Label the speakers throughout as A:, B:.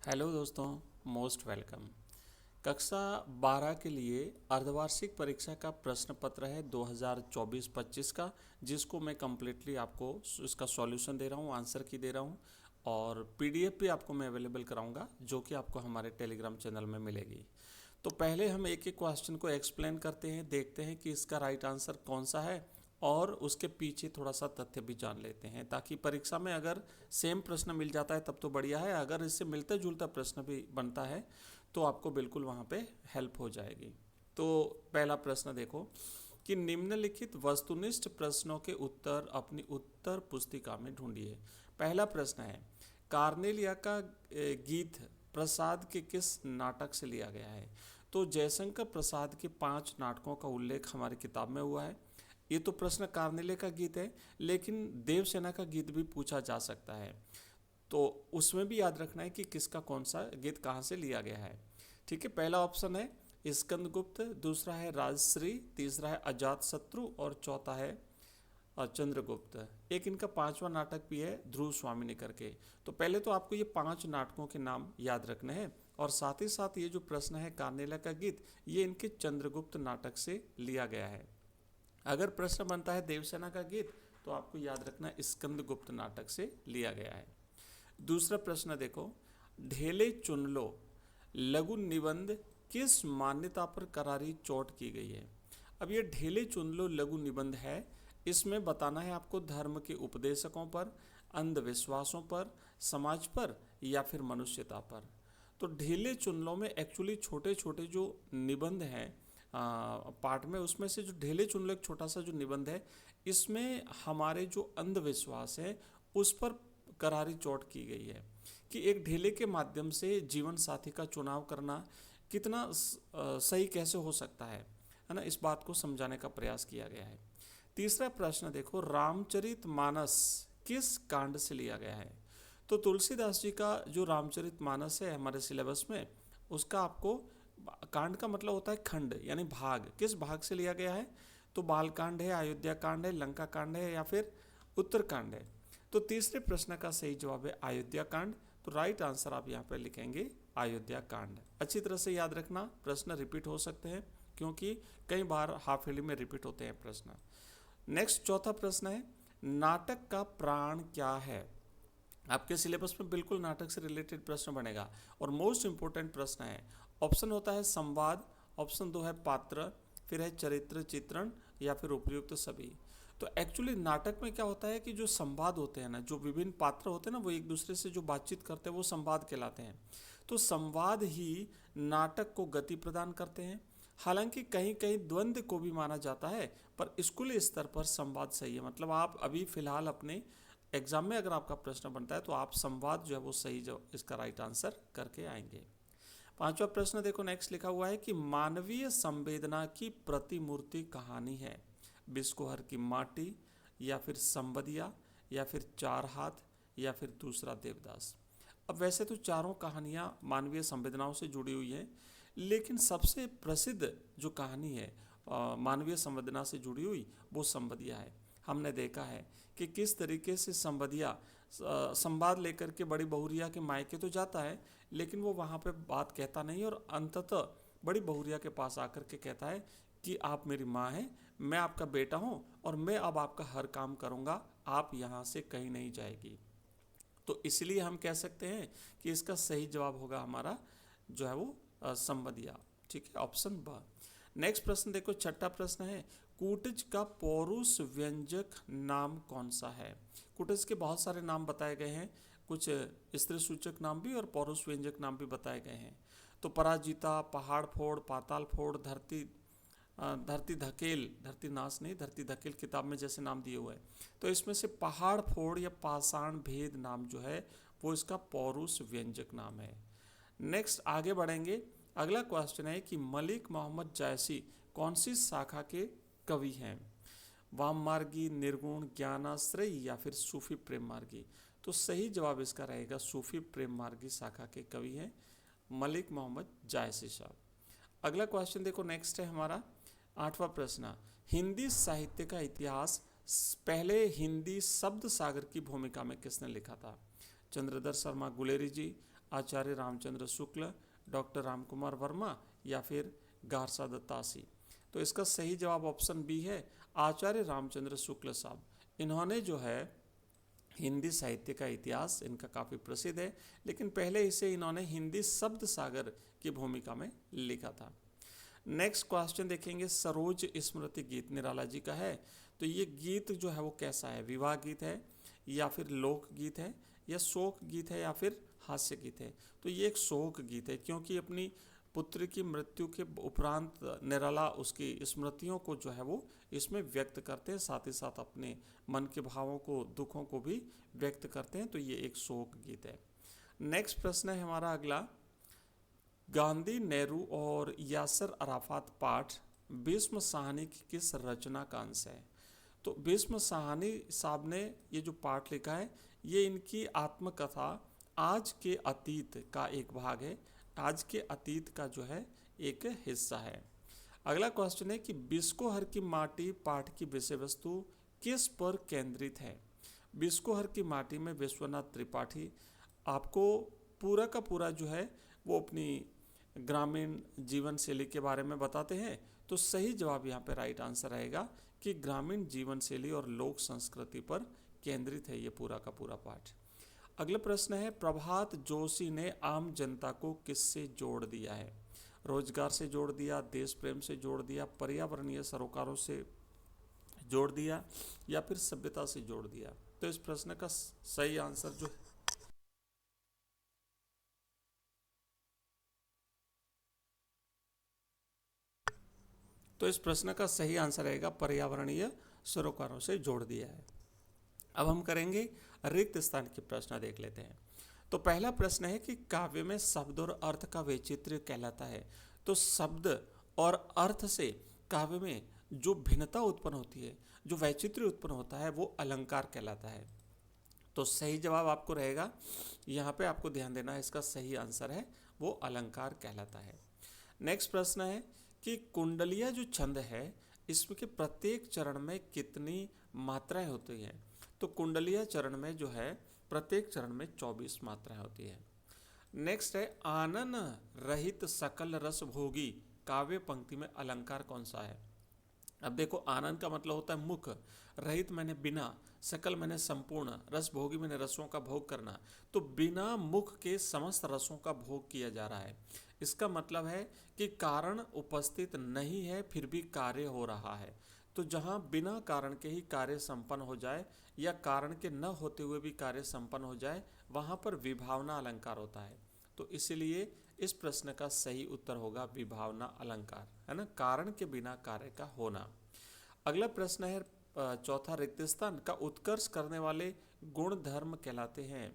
A: Hello दोस्तों, most welcome. कक्षा 12 के लिए अर्धवार्षिक परीक्षा का प्रश्न पत्र है 2024-25 का, जिसको मैं कम्प्लीटली आपको इसका सॉल्यूशन दे रहा हूँ, आंसर की दे रहा हूँ और पीडीएफ भी आपको मैं अवेलेबल कराऊंगा, जो कि आपको हमारे टेलीग्राम चैनल में मिलेगी। तो पहले हम एक एक क्वेश्चन को एक्सप्लेन करते हैं, देखते हैं कि इसका राइट आंसर कौन सा है और उसके पीछे थोड़ा सा तथ्य भी जान लेते हैं, ताकि परीक्षा में अगर सेम प्रश्न मिल जाता है तब तो बढ़िया है, अगर इससे मिलता जुलता प्रश्न भी बनता है तो आपको बिल्कुल वहाँ पे हेल्प हो जाएगी। तो पहला प्रश्न देखो कि निम्नलिखित वस्तुनिष्ठ प्रश्नों के उत्तर अपनी उत्तर पुस्तिका में ढूंढिए। पहला प्रश्न है, कार्नेलिया का गीत प्रसाद के किस नाटक से लिया गया है? तो जयशंकर प्रसाद के 5 नाटकों का उल्लेख हमारी किताब में हुआ है। ये तो प्रश्न कार्नेले का गीत है, लेकिन देवसेना का गीत भी पूछा जा सकता है, तो उसमें भी याद रखना है कि किसका कौन सा गीत कहाँ से लिया गया है। ठीक है, पहला ऑप्शन है स्कंदगुप्त, दूसरा है राजश्री, तीसरा है अजातशत्रु और चौथा है चंद्रगुप्त। एक इनका 5वां नाटक भी है ध्रुव स्वामिनी करके। तो पहले तो आपको ये 5 नाटकों के नाम याद रखने हैं और साथ ही साथ ये जो प्रश्न है कार्नेला का गीत, ये इनके चंद्रगुप्त नाटक से लिया गया है। अगर प्रश्न बनता है देवसेना का गीत, तो आपको याद रखना स्कंदगुप्त नाटक से लिया गया है। दूसरा प्रश्न देखो, ढेले चुन लो लघु निबंध किस मान्यता पर करारी चोट की गई है? अब ये ढेले चुन लो लघु निबंध है, इसमें बताना है आपको धर्म के उपदेशकों पर, अंधविश्वासों पर, समाज पर या फिर मनुष्यता पर। तो ढेले चुन लो में एक्चुअली छोटे छोटे जो निबंध हैं पार्ट में, उसमें से जो ढेले चुन लो एक छोटा सा जो निबंध है, इसमें हमारे जो अंधविश्वास है उस पर करारी चोट की गई है कि एक ढेले के माध्यम से जीवन साथी का चुनाव करना कितना सही कैसे हो सकता है ना, इस बात को समझाने का प्रयास किया गया है। तीसरा प्रश्न देखो, रामचरित मानस किस कांड से लिया गया है? तो तुलसीदास जी का जो रामचरित मानस है हमारे सिलेबस में, उसका आपको कांड का मतलब होता है खंड, यानी भाग, किस भाग से लिया गया है? तो बाल कांड है, अयोध्या कांड है, लंका कांड है या फिर उत्तर कांड है? तो तीसरे प्रश्न का सही जवाब है अयोध्या कांड। तो राइट आंसर आप यहाँ पर लिखेंगे अयोध्या कांड। अच्छी तरह से याद रखना, प्रश्न रिपीट हो सकते हैं क्योंकि कई बार हाफ ईयरली में रिपीट होते हैं प्रश्न। नेक्स्ट चौथा प्रश्न है, नाटक का प्राण क्या है? आपके सिलेबस में बिल्कुल नाटक से रिलेटेड प्रश्न बनेगा और मोस्ट इंपोर्टेंट प्रश्न है। ऑप्शन होता है संवाद, ऑप्शन 2 है पात्र, फिर है चरित्र चित्रण या फिर उपयुक्त सभी। तो एक्चुअली नाटक में क्या होता है कि जो संवाद होते हैं ना, जो विभिन्न पात्र होते हैं ना, वो एक दूसरे से जो बातचीत करते हैं वो संवाद कहलाते हैं। तो संवाद ही नाटक को गति प्रदान करते हैं। हालांकि कहीं कहीं द्वंद्व को भी माना जाता है, पर स्कूली स्तर पर संवाद सही है। मतलब आप अभी फिलहाल अपने एग्जाम में अगर आपका प्रश्न बनता है तो आप संवाद जो है वो सही, जो इसका राइट आंसर करके आएंगे। पांचवा प्रश्न देखो, नेक्स्ट लिखा हुआ है कि मानवीय संवेदना की प्रतिमूर्ति कहानी है? बिस्कोहर की माटी या फिर संबदिया या फिर चार हाथ या फिर दूसरा देवदास। अब वैसे तो चारों कहानियाँ मानवीय संवेदनाओं से जुड़ी हुई हैं, लेकिन सबसे प्रसिद्ध जो कहानी है मानवीय संवेदना से जुड़ी हुई, वो संबदिया है। हमने देखा है कि किस तरीके से संबदिया संवाद लेकर के बड़ी बहुरिया के मायके तो जाता है, लेकिन वो वहाँ पे बात कहता नहीं और अंततः बड़ी बहुरिया के पास आकर के कहता है कि आप मेरी माँ हैं, मैं आपका बेटा हूँ और मैं अब आपका हर काम करूँगा, आप यहाँ से कहीं नहीं जाएगी। तो इसलिए हम कह सकते हैं कि इसका सही जवाब होगा हमारा जो है वो संबदिया। ठीक है, ऑप्शन ब। नेक्स्ट प्रश्न देखो, छठा प्रश्न है, कूटज का पौरुष व्यंजक नाम कौन सा है? कूटज के बहुत सारे नाम बताए गए हैं, कुछ स्त्री सूचक नाम भी और पौरुष व्यंजक नाम भी बताए गए हैं। तो पराजिता, पहाड़ फोड़, पाताल फोड़, धरती धकेल, धरती नाश नहीं, धरती धकेल किताब में जैसे नाम दिए हुए हैं। तो इसमें से पहाड़ फोड़ या पाषाण भेद नाम जो है वो इसका पौरुष व्यंजक नाम है। नेक्स्ट आगे बढ़ेंगे। अगला क्वेश्चन है कि मलिक मोहम्मद जायसी कौन सी शाखा के कवि हैं? वाम मार्गी, निर्गुण, ज्ञानाश्रय या फिर सूफी प्रेम मार्गी? तो सही जवाब इसका रहेगा सूफी प्रेम मार्गी शाखा के कवि हैं मलिक मोहम्मद जायसी साहब। अगला क्वेश्चन देखो, नेक्स्ट है हमारा आठवां प्रश्न, हिंदी साहित्य का इतिहास पहले हिंदी शब्द सागर की भूमिका में किसने लिखा था? चंद्रधर शर्मा गुलेरी जी, आचार्य रामचंद्र शुक्ल, डॉक्टर रामकुमार वर्मा या फिर गारसा दत्तासी। तो इसका सही जवाब ऑप्शन बी है, आचार्य रामचंद्र शुक्ल साहब। इन्होंने जो है हिंदी साहित्य का इतिहास इनका काफ़ी प्रसिद्ध है, लेकिन पहले इसे इन्होंने हिंदी शब्द सागर की भूमिका में लिखा था। नेक्स्ट क्वेश्चन देखेंगे, सरोज स्मृति गीत निराला जी का है। तो ये गीत जो है वो कैसा है, विवाह गीत है या फिर लोक गीत है या शोक गीत है या फिर हास्य गीत है। तो ये एक शोक गीत है, क्योंकि अपनी पुत्र की मृत्यु के उपरांत निराला उसकी स्मृतियों को जो है वो इसमें व्यक्त करते हैं, साथ ही साथ अपने मन के भावों को, दुखों को भी व्यक्त करते हैं। तो ये एक शोक गीत है। नेक्स्ट प्रश्न है हमारा अगला, गांधी, नेहरू और यासर अराफात पाठ भीष्म साहनी की किस रचना का अंश है। तो भीष्म साहनी साहब ने ये जो पाठ लिखा है, ये इनकी आत्मकथा आज के अतीत का एक भाग है, आज के अतीत का जो है एक हिस्सा है। अगला क्वेश्चन है कि बिस्कोहर की माटी पाठ की विषय वस्तु किस पर केंद्रित है। बिस्कोहर की माटी में विश्वनाथ त्रिपाठी आपको पूरा का पूरा जो है वो अपनी ग्रामीण जीवन शैली के बारे में बताते हैं। तो सही जवाब यहाँ पे राइट आंसर रहेगा कि ग्रामीण जीवन शैली और लोक संस्कृति पर केंद्रित है ये पूरा का पूरा पाठ। अगला प्रश्न है, प्रभात जोशी ने आम जनता को किससे जोड़ दिया है। रोजगार से जोड़ दिया, देश प्रेम से जोड़ दिया, पर्यावरणीय सरोकारों से जोड़ दिया या फिर सभ्यता से जोड़ दिया। तो इस प्रश्न का सही आंसर जो तो इस प्रश्न का सही आंसर रहेगा पर्यावरणीय सरोकारों से जोड़ दिया है। अब हम करेंगे रिक्त स्थान के प्रश्न, देख लेते हैं। तो पहला प्रश्न है कि काव्य में शब्द और अर्थ का वैचित्र्य कहलाता है। तो शब्द और अर्थ से काव्य में जो भिन्नता उत्पन्न होती है, जो वैचित्र्य उत्पन्न होता है, वो अलंकार कहलाता है। तो सही जवाब आपको रहेगा, यहाँ पे आपको ध्यान देना है, इसका सही आंसर है वो अलंकार कहलाता है। नेक्स्ट प्रश्न है कि कुंडलिया जो छंद है, इसमें के प्रत्येक चरण में कितनी मात्राएं होती हैं। तो कुंडलिया चरण में जो है प्रत्येक चरण में 24 मात्राएं होती है। नेक्स्ट है, आनन रहित सकल रस भोगी काव्य पंक्ति में अलंकार कौन सा है। अब देखो, आनंद का मतलब होता है मुख, रहित मैंने बिना, सकल मैंने संपूर्ण, रस भोगी मैंने रसों का भोग करना। तो बिना मुख के समस्त रसों का भोग किया जा रहा है। इसका मतलब है कि कारण उपस्थित नहीं है फिर भी कार्य हो रहा है। तो जहाँ बिना कारण के ही कार्य संपन्न हो जाए या कारण के न होते हुए भी कार्य संपन्न हो जाए, वहाँ पर विभावना अलंकार होता है। तो इसलिए इस प्रश्न का सही उत्तर होगा विभावना अलंकार, है ना, कारण के बिना कार्य का होना। अगला प्रश्न है चौथा, रिक्त स्थान का उत्कर्ष करने वाले गुण धर्म कहलाते हैं।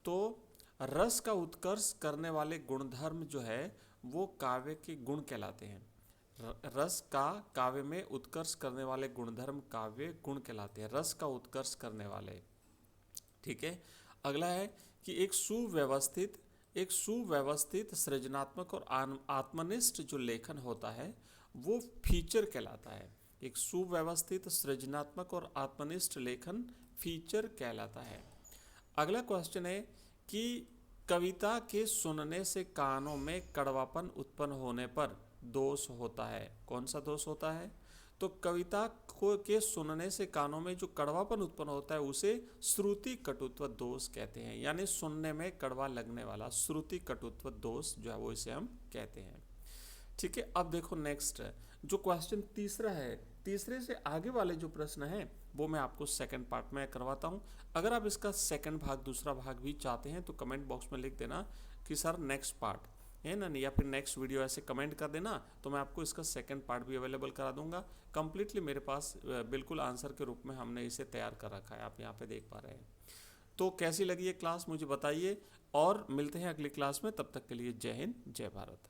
A: तो रस का उत्कर्ष करने वाले गुण धर्म जो है वो काव्य के गुण कहलाते हैं। रस का काव्य में उत्कर्ष करने वाले गुणधर्म काव्य गुण कहलाते हैं, रस का उत्कर्ष करने वाले। ठीक है। अगला है कि एक सुव्यवस्थित सृजनात्मक और आत्मनिष्ठ जो लेखन होता है वो फीचर कहलाता है। एक सुव्यवस्थित सृजनात्मक और आत्मनिष्ठ लेखन फीचर कहलाता है। अगला क्वेश्चन है कि कविता के सुनने से कानों में कड़वापन उत्पन्न होने पर दोष होता है। कौन सा दोष होता है। तो कविता को के सुनने से कानों में जो कड़वापन उत्पन्न होता है उसे श्रुति कटुत्व दोष कहते हैं, यानी सुनने में कड़वा लगने वाला श्रुति कटुत्व दोष जो है वो इसे हम कहते हैं। ठीक है। अब देखो नेक्स्ट जो क्वेश्चन तीसरा है, तीसरे से आगे वाले जो प्रश्न हैं वो मैं आपको सेकंड पार्ट में करवाता हूँ। अगर आप इसका सेकंड भाग, दूसरा भाग भी चाहते हैं तो कमेंट बॉक्स में लिख देना कि सर नेक्स्ट पार्ट, है ना, या फिर नेक्स्ट वीडियो ऐसे कमेंट कर देना, तो मैं आपको इसका सेकंड पार्ट भी अवेलेबल करा दूंगा। कंप्लीटली मेरे पास बिल्कुल आंसर के रूप में हमने इसे तैयार कर रखा है, आप यहाँ पे देख पा रहे हैं। तो कैसी लगी ये क्लास मुझे बताइए और मिलते हैं अगली क्लास में। तब तक के लिए जय हिंद, जय भारत।